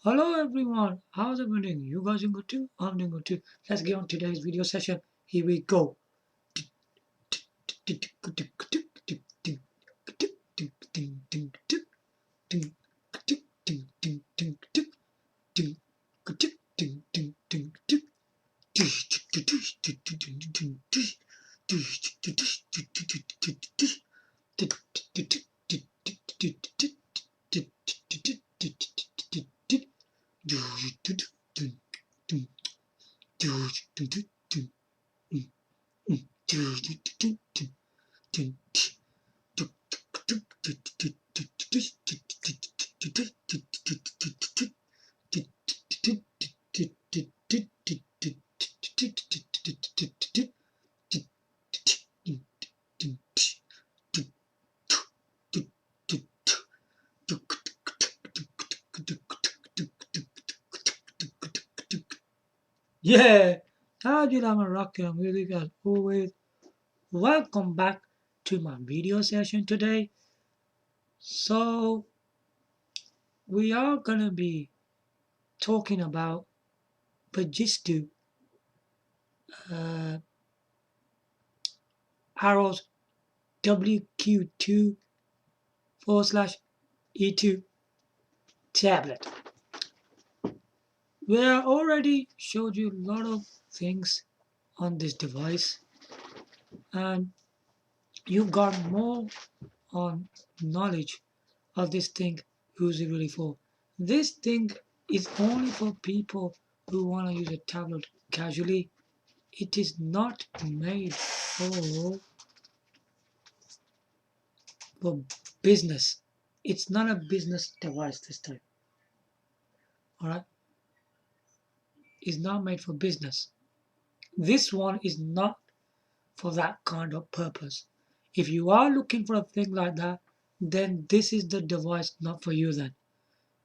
Hello everyone, how's everyone doing? You guys doing good too? I'm doing good too. Let's get on today's video session. Here we go. Yeah, Howdy, I'm a rocker. I'm really as always. Welcome back to my video session today. So we are gonna be talking about Fujitsu uh, Arrows WQ2 / E2 tablet. We already showed you a lot of things on this device, and you got more on knowledge of this thing who's it really for. This thing is only for people who want to use a tablet casually. It is not made for business. It's not a business device this time. Alright? It's not made for business. This one is not for that kind of purpose. If you are looking for a thing like that, then this is the device not for you then.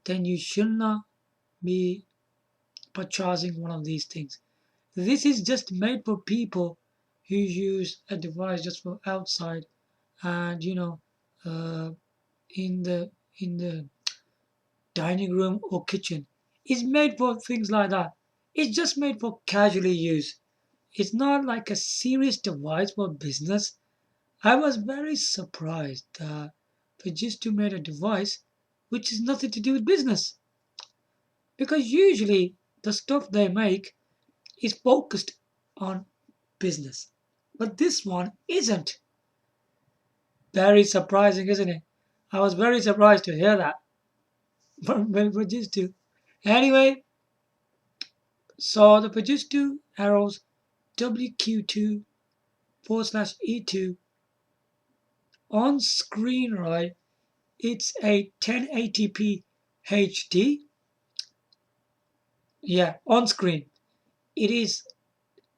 Then you should not be purchasing one of these things. This is just made for people who use a device just for outside and uh, in the dining room or kitchen. It's made for things like that. It's just made for casually use. It's not like a serious device for business. I was very surprised that Fujitsu made a device which is nothing to do with business because usually the stuff they make is focused on business. But this one isn't. Very surprising, isn't it? I was very surprised to hear that from Fujitsu. Anyway, so the Fujitsu Arrows WQ2 / E2 on screen, right? It's a 1080p HD. Yeah, on screen. It is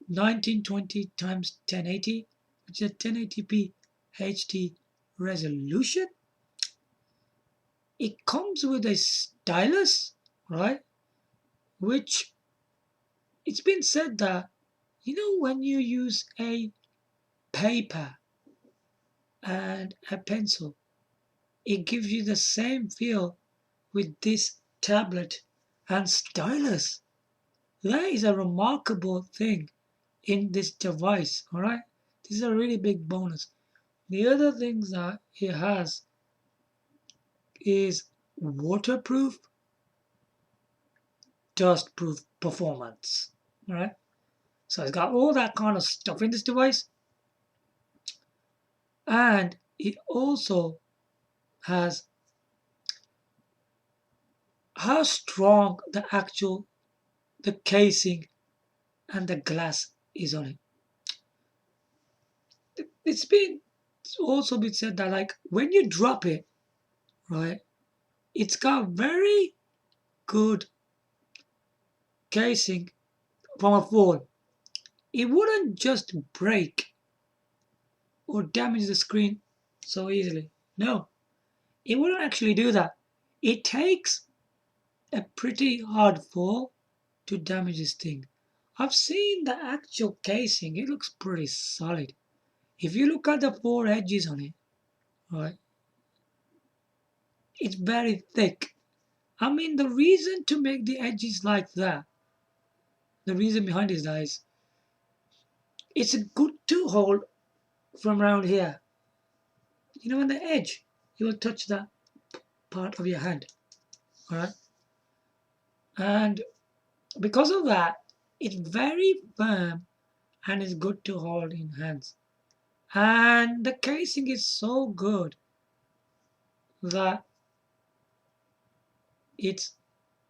1920 times 1080, which is a 1080p HD resolution. It comes with a stylus, right? Which it's been said that when you use a paper and a pencil, it gives you the same feel with this tablet and stylus. That is a remarkable thing in this device, all right? This is a really big bonus. The other things that it has is waterproof, dustproof performance, all right? So it's got all that kind of stuff in this device, and it also has how strong the casing and the glass is on it. It's also been said that like when you drop it, right, it's got very good casing from a fall. It wouldn't just break or damage the screen so easily. No, it wouldn't actually do that. It takes a pretty hard fall to damage this thing. I've seen the actual casing, it looks pretty solid. If you look at the four edges on it, right, it's very thick I mean, the reason to make the edges like that, the reason behind is that is it's good to hold from around here. You know, on the edge, you will touch that part of your hand. All right, and because of that, it's very firm and is good to hold in hands. And the casing is so good that it's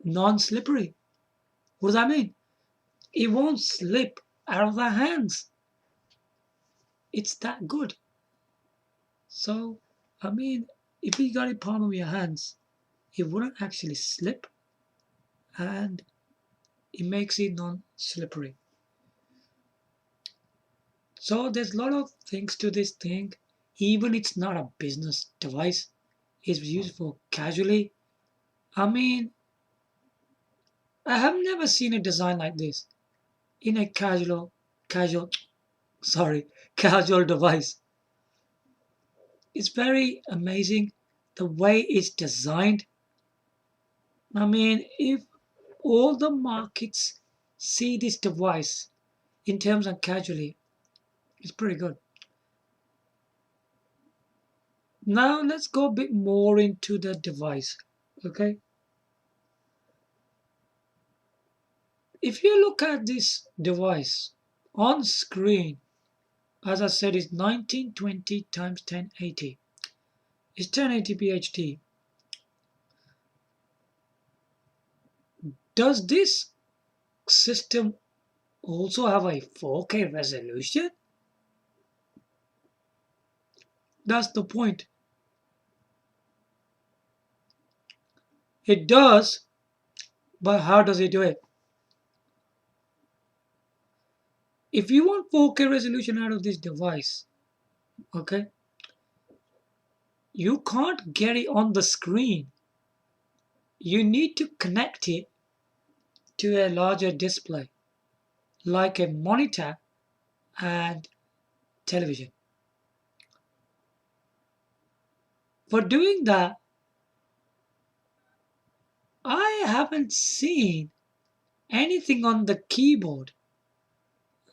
non-slippery. What does that mean? It won't slip out of the hands. It's that good. So, I mean, if you got it palm of your hands, it wouldn't actually slip and it makes it non-slippery. So there's a lot of things to this thing. Even it's not a business device. It's used for casually. I mean, I have never seen a design like this in a casual, sorry, casual device. It's very amazing the way it's designed. I mean, if all the markets see this device in terms of casually, it's pretty good. Now let's go a bit more into the device. Okay. If you look at this device on screen, as I said, it's 1920 times 1080. It's 1080p HD. Does this system also have a 4K resolution? That's the point. It does, but how does it do it? If you want 4K resolution out of this device, okay, you can't get it on the screen. You need to connect it to a larger display, like a monitor and television. For doing that, I haven't seen anything on the keyboard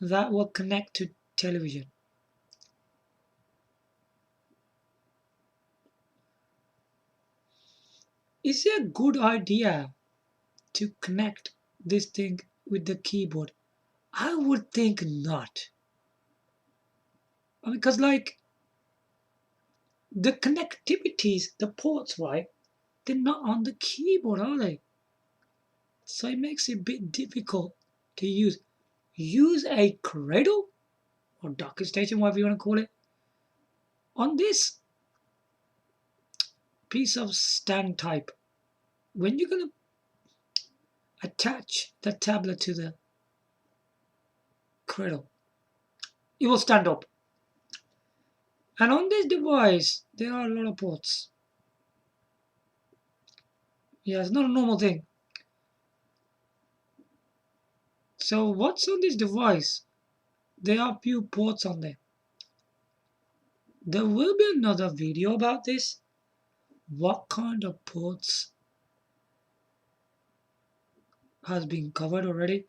that will connect to television. Is it a good idea to connect this thing with the keyboard? I would think not. Because like the connectivities, the ports, right? They're not on the keyboard, are they? So it makes it a bit difficult to use. Use a cradle or docking station, whatever you want to call it, on this piece of stand type. When you're going to attach the tablet to the cradle, it will stand up. And on this device, there are a lot of ports. Yeah, it's not a normal thing. So what's on this device? There are few ports on there. There will be another video about this. What kind of ports has been covered already?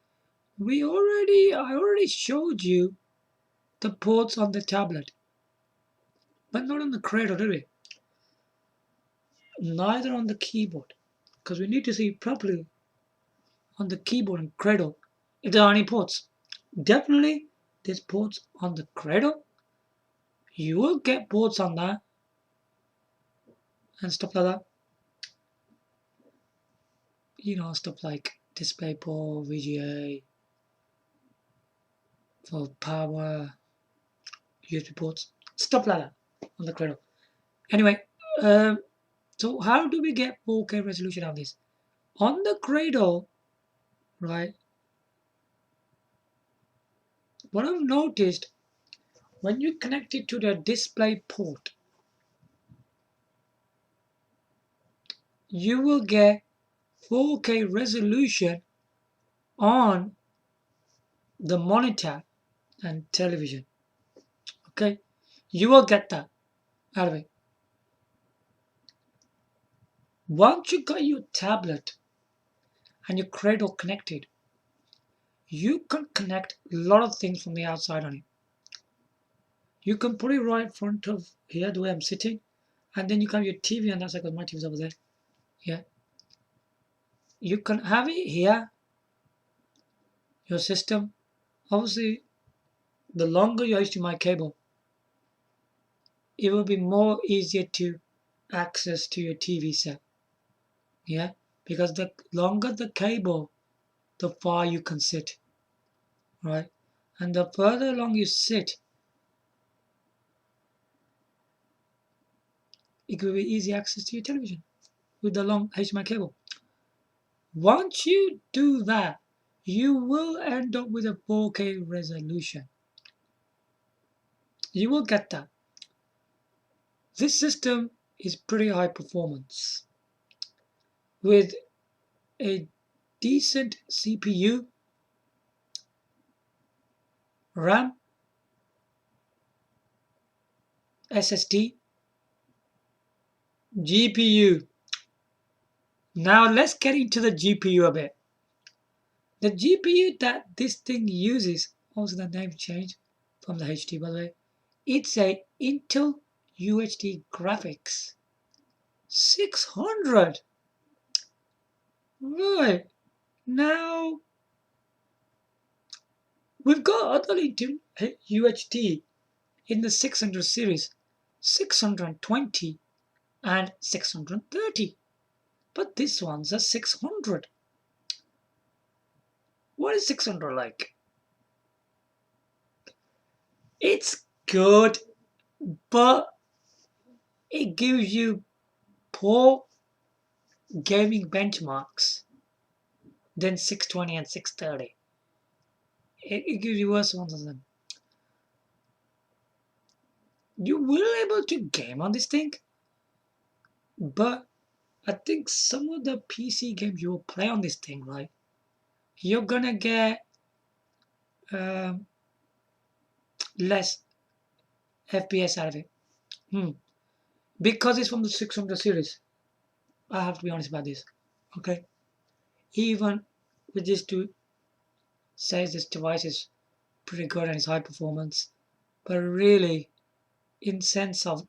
I already showed you the ports on the tablet, but not on the cradle, did we? Neither on the keyboard, because we need to see properly on the keyboard and cradle if there are any ports. Definitely, there's ports on the cradle. You will get ports on that and stuff like that. You know, stuff like DisplayPort, VGA, for power, USB ports, stuff like that on the cradle. Anyway, so how do we get 4K resolution of this? On the cradle, right? What I've noticed, when you connect it to the display port, you will get 4K resolution on the monitor and television. Okay, you will get that out of it. Once you got your tablet and your Cradle connected, you can connect a lot of things from the outside on it. You can put it right in front of here, the way I'm sitting, and then you can have your TV on that side because my TV's over there. Yeah. You can have it here, your system. Obviously, the longer your HDMI cable, it will be more easier to access to your TV set. Yeah, because the longer the cable, the far you can sit, right? And the further along you sit, it will be easy access to your television with the long HDMI cable. Once you do that, you will end up with a 4K resolution. You will get that. This system is pretty high performance with a decent CPU, RAM, SSD, GPU. Now let's get into the GPU a bit. The GPU that this thing uses, also the name changed from the HD by the way, it's a Intel UHD Graphics 600. Right, now we've got other Intel UHD in the 600 series, 620 and 630. But this one's a 600. What is 600 like? It's good, but it gives you poor gaming benchmarks than 620 and 630. It gives you worse ones than them. You will able to game on this thing, but I think some of the PC games you will play on this thing, right? You're gonna get less FPS out of it. Because it's from the 600 series. I have to be honest about this. Okay? Even with this two says this device is pretty good and it's high performance, but really in sense of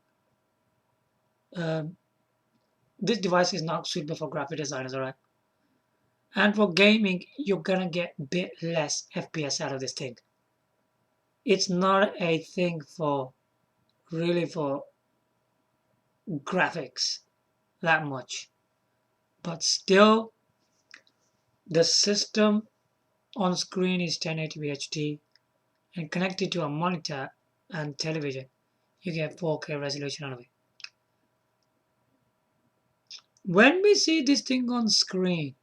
this device is not suitable for graphic designers, alright? And for gaming, you're gonna get a bit less FPS out of this thing. It's not a thing for really for graphics that much. But still, the system on screen is 1080p HD and connected to a monitor and television, you get 4K resolution out of it. When we see this thing on screen,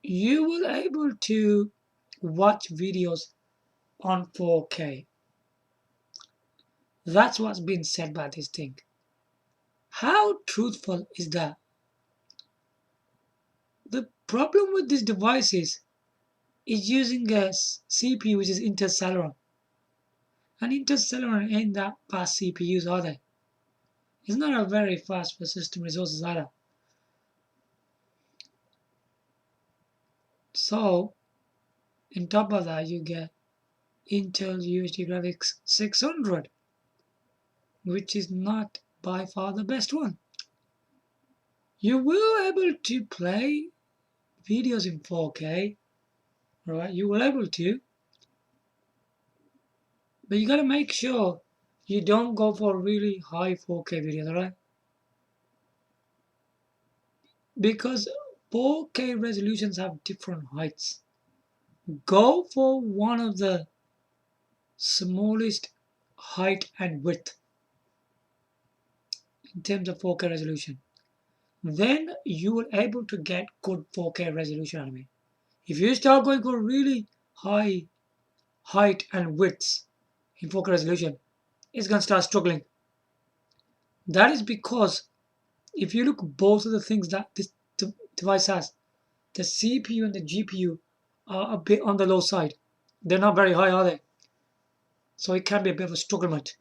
you will able to watch videos on 4K. That's what's been said by this thing. How truthful is that? The problem with this device is it's using a CPU which is Intel Celeron. And Intel Celeron ain't that fast CPUs, are they? It's not a very fast for system resources either. So, on top of that, you get Intel UHD Graphics 600, which is not by far the best one. You will able to play videos in 4K, right? You will able to, but you gotta make sure you don't go for really high 4K videos, right? Because 4K resolutions have different heights. Go for one of the smallest height and width in terms of 4K resolution. Then you will able to get good 4K resolution out of it. If you start going for really high height and widths in 4K resolution, it's gonna start struggling. That is because if you look both of the things that this device has, the CPU and the GPU are a bit on the low side. They're not very high, are they? So it can be a bit of a strugglement.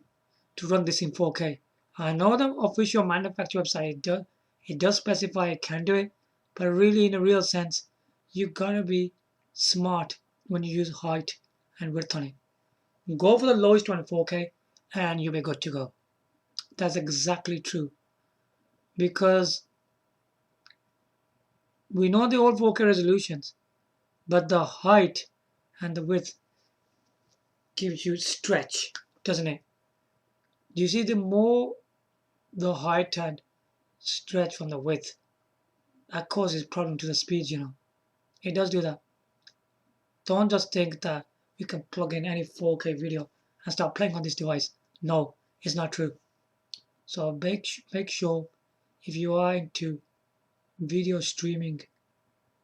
to run this in 4K. I know the official manufacturer website it does specify it can do it, but really in a real sense, you gotta be smart when you use height and width on it. Go for the lowest one in 4K and you'll be good to go. That's exactly true because we know the old 4K resolutions, but the height and the width gives you stretch, doesn't it? You see, the more the height and stretch from the width, that causes problem to the speed. It does do that. Don't just think that you can plug in any 4K video and start playing on this device. No, it's not true. So make sure if you are into video streaming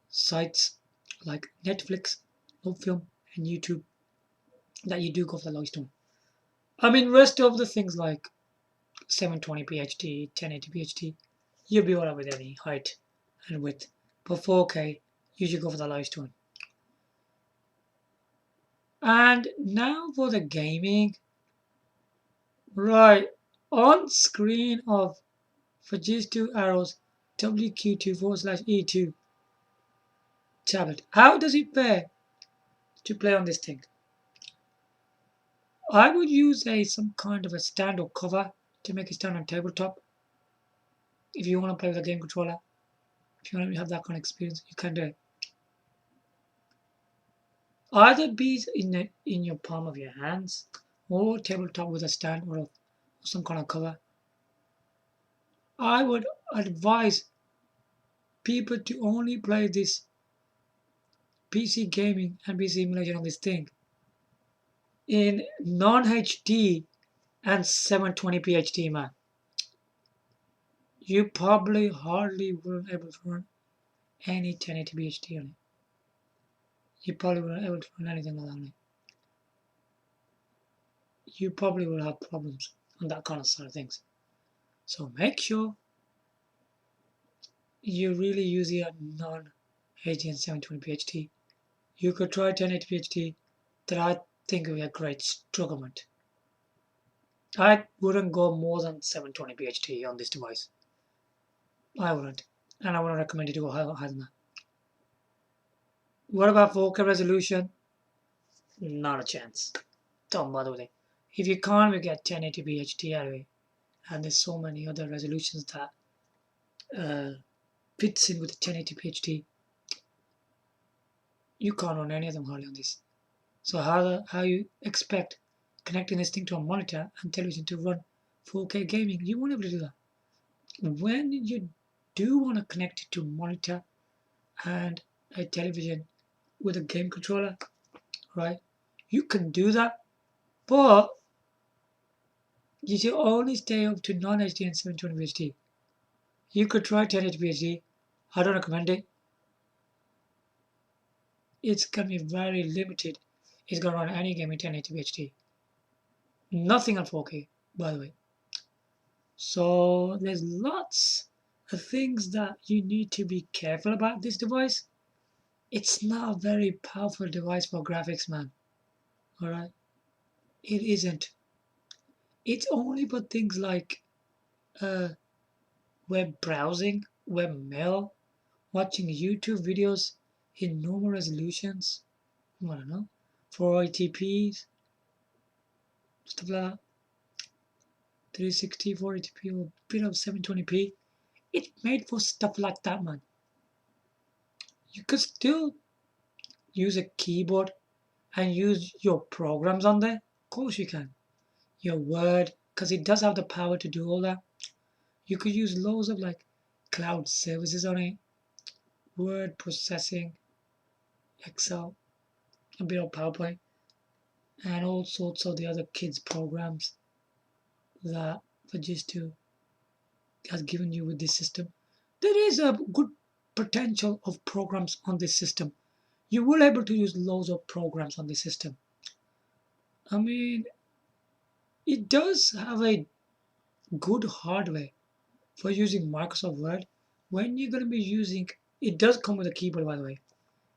sites like Netflix, Film, and YouTube, that you do go for the lowest one. I mean, rest of the things like 720p HD, 1080p HD, you'll be alright with any height and width. But 4K, you should go for the lowest one. And now for the gaming. Right, on screen of Fujitsu Arrow's WQ2/E2 tablet. How does it fare to play on this thing? I would use some kind of a stand or cover to make it stand on tabletop. If you want to play with a game controller, if you want to have that kind of experience, you can do it. Either be in your palm of your hands or tabletop with a stand or some kind of cover. I would advise people to only play this PC gaming and PC simulation on this thing in non-HD and 720p HD, man. You probably hardly weren't able to run any 1080p HD on it. You probably weren't able to run anything like that on it. You probably will have problems on that kind of side of things. So make sure you really use your non-HD and 720p HD. You could try 1080p HD, that I think would be a great struggle. I wouldn't go more than 720p HD on this device. I wouldn't. And I wouldn't recommend you to go higher than that. What about 4K resolution? Not a chance. Don't bother with it. If you can't, we get 1080p HD anyway. And there's so many other resolutions that fits in with 1080p HD. You can't run any of them hardly on this. So how you expect connecting this thing to a monitor and television to run 4K gaming? You won't be able to do that. When you do want to connect it to a monitor and a television with a game controller, right? You can do that, but you should only stay up to non-HD and 720p HD. You could try 1080p HD. I don't recommend it. It's gonna be very limited. It's gonna run any game in 1080p HD. Nothing on 4K, by the way. So there's lots of things that you need to be careful about this device. It's not a very powerful device for graphics, man. Alright? It isn't. It's only for things like web browsing, webmail, watching YouTube videos in normal resolutions. I don't know, 480p's, stuff like that. 360, 480p, or a bit of 720p. It's made for stuff like that, man. You could still use a keyboard and use your programs on there. Of course you can. Your Word, because it does have the power to do all that. You could use loads of like cloud services on it, word processing, Excel, a bit of PowerPoint, and all sorts of the other kids programs that Fujitsu has given you with this system. There is a good potential of programs on this system. You will able to use loads of programs on this system. I mean, it does have a good hardware for using Microsoft Word. When you're going to be using, it does come with a keyboard, by the way.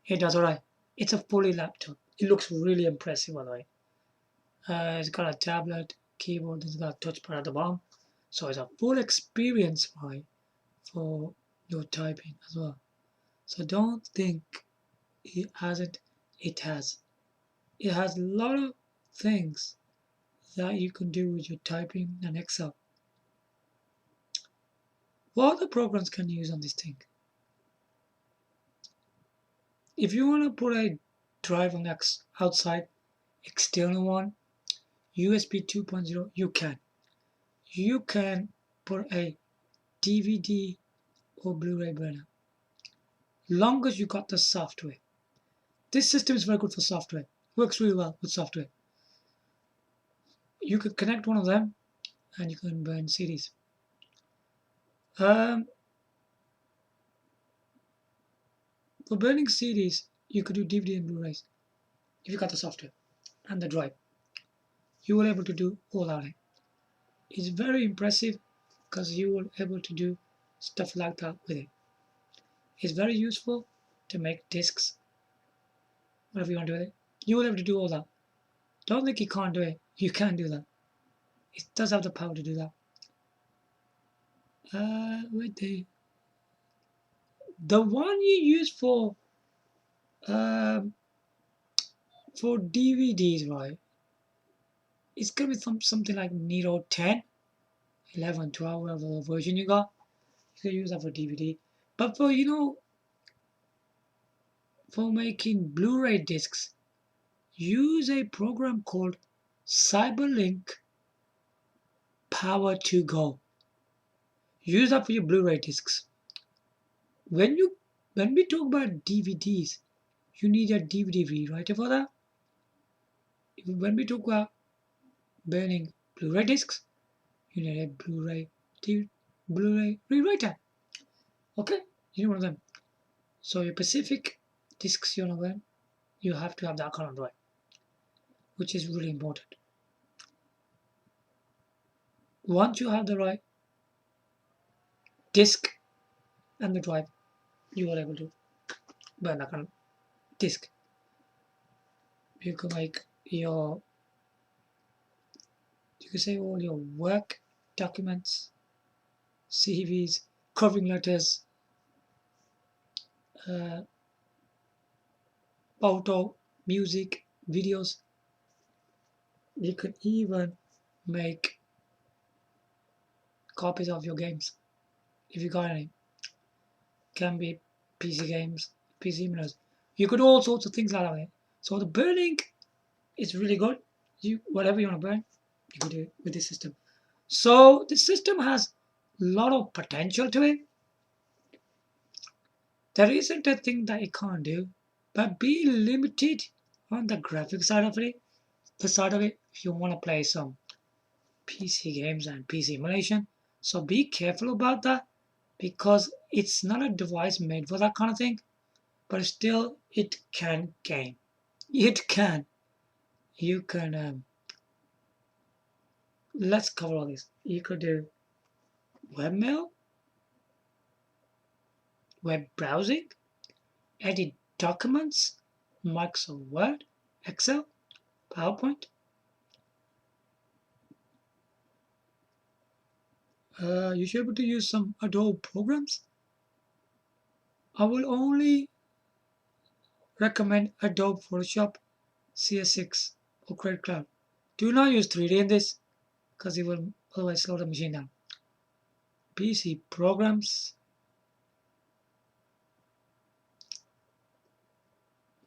It does, alright. It's a fully laptop. It looks really impressive, by the way. It's got a tablet, keyboard, it's got a touchpad at the bottom. So it's a full experience, right, for your typing as well. So don't think it hasn't. It has. It has a lot of things that you can do with your typing and Excel. What other programs can you use on this thing? If you want to put a drive on outside, external one, USB 2.0, you can. You can put a DVD or Blu-ray burner. Long as you got the software. This system is very good for software. Works really well with software. You could connect one of them and you can burn CDs. For burning CDs, you could do DVD and Blu-rays if you got the software and the drive. You were able to do all that. It's very impressive because you were able to do stuff like that with it. It's very useful to make discs, whatever you want to do with it. You will able to do all that. Don't think you can't do it. You can do that. It does have the power to do that. With the one you use for DVDs, right? It's gonna be something like Nero 10, 11, 12, whatever version you got. You can use that for DVD. But for for making Blu-ray discs, use a program called Cyberlink Power to Go. Use that for your Blu-ray discs. When we talk about DVDs, you need a DVD rewriter for that. When we talk about burning Blu-ray discs, you need a Blu-ray rewriter. Okay, you need one of them. So your Pacific discs, you have to have that kind of drive, which is really important. Once you have the right disk and the drive, you are able to burn that kind of disk. You can make you can save all your work documents, CVs, covering letters, photo, music, videos. You could even make copies of your games if you got any. Can be PC games, PC emulators. You could do all sorts of things like that. So the burning is really good. Whatever you want to burn, you could do it with this system. So this system has a lot of potential to it. There isn't a thing that it can't do, but be limited on the graphic side of it. The side of it, if you want to play some PC games and PC emulation. So be careful about that because it's not a device made for that kind of thing, but still it can game. It can. You can. Let's cover all this. You could do webmail, web browsing, edit documents, Microsoft Word, Excel, PowerPoint. You should be able to use some Adobe programs. I will only recommend Adobe Photoshop, CS6, or Create Cloud. Do not use 3D in this because it will otherwise slow the machine down. PC programs.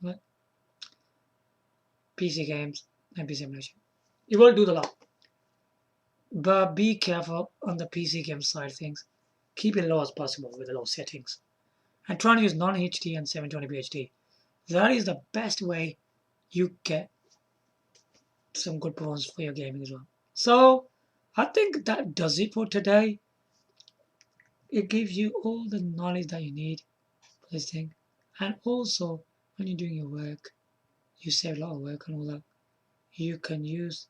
What? PC games and PC emulation. You will do the lot. But be careful on the PC game side of things. Keep it low as possible with the low settings. And try to use non-HD and 720p HD. That is the best way you get some good performance for your gaming as well. So I think that does it for today. It gives you all the knowledge that you need for this thing. And also when you're doing your work, you save a lot of work and all that. You can use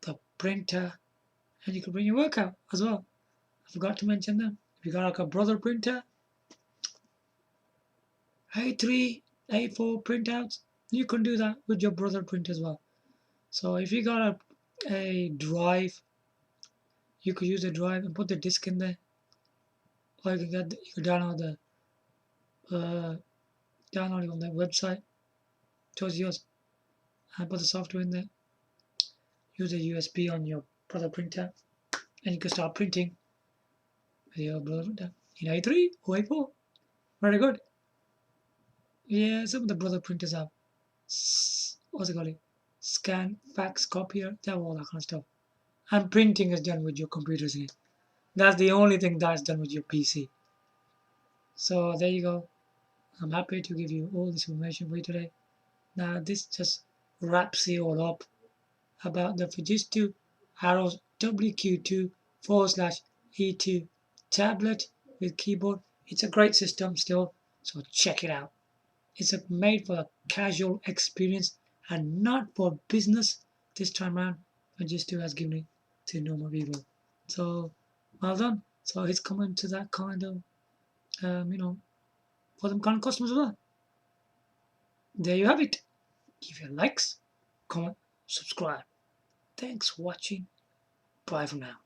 the printer and you can bring your work out as well. I forgot to mention them. If you got like a brother printer, A3, A4 printouts, you can do that with your brother printer as well. So if you got a a drive. You could use a drive and put the disk in there, or you can download it on their website. Choose yours and put the software in there. Use a USB on your brother printer, and you can start printing with your brother printer in A3 or A4. Very good. Yeah, some of the brother printers have what's it called? Scan, fax, copier. They have all that kind of stuff. And printing is done with your computers in it. That's the only thing that's done with your PC. So there you go. I'm happy to give you all this information for you today. Now this just wraps it all up about the Fujitsu Arrows WQ2 /E2 tablet with keyboard. It's a great system still, so check it out. It's made for a casual experience and not for business this time around. Fujitsu has given it to normal people. So well done. So it's coming to that kind of for them kind of customers as well. There you have it. Give your likes, comment, subscribe. Thanks for watching. Bye for now.